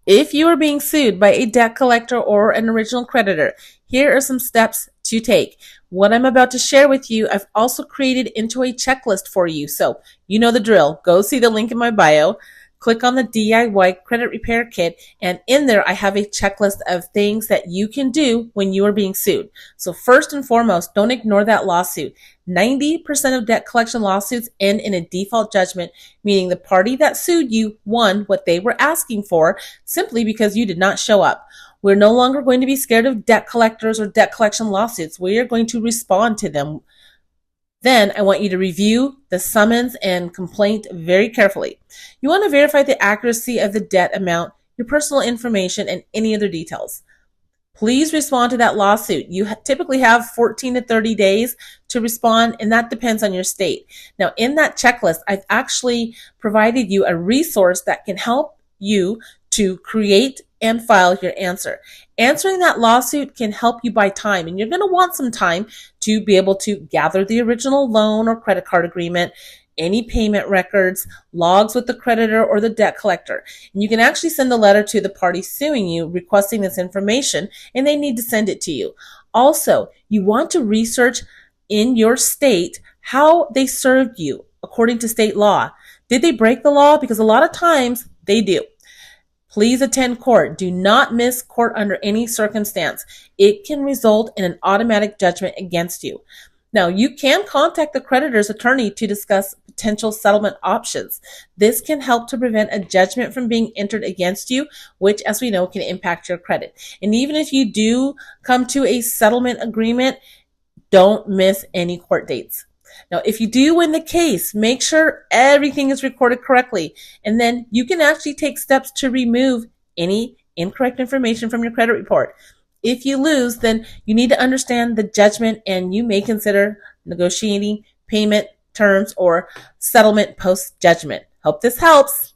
If you are being sued by a debt collector or an original creditor, here are some steps to take. What I'm about to share with you, I've also created into a checklist for you. So you know the drill. Go see the link in my bio. Click on the DIY credit repair kit, and in there I have a checklist of things that you can do when you are being sued. So first and foremost, don't ignore that lawsuit. 90% of debt collection lawsuits end in a default judgment, meaning the party that sued you won what they were asking for simply because you did not show up. We're no longer going to be scared of debt collectors or debt collection lawsuits. We are going to respond to them. Then I want you to review the summons and complaint very carefully. You want to verify the accuracy of the debt amount, your personal information, and any other details. Please respond to that lawsuit. You typically have 14 to 30 days to respond, and that depends on your state. Now, in that checklist, I've actually provided you a resource that can help you to create and file your answer. Answering that lawsuit can help you buy time, and you're going to want some time to be able to gather the original loan or credit card agreement, any payment records, logs with the creditor or the debt collector. And you can actually send a letter to the party suing you requesting this information, and they need to send it to you. Also, you want to research in your state how they served you according to state law. Did they break the law? Because a lot of times they do. Please attend court. Do not miss court under any circumstance. It can result in an automatic judgment against you. Now, you can contact the creditor's attorney to discuss potential settlement options. This can help to prevent a judgment from being entered against you, which, as we know, can impact your credit. And even if you do come to a settlement agreement, don't miss any court dates. Now, if you do win the case, make sure everything is recorded correctly, and then you can actually take steps to remove any incorrect information from your credit report. If you lose, then you need to understand the judgment, and you may consider negotiating payment terms or settlement post-judgment. Hope this helps.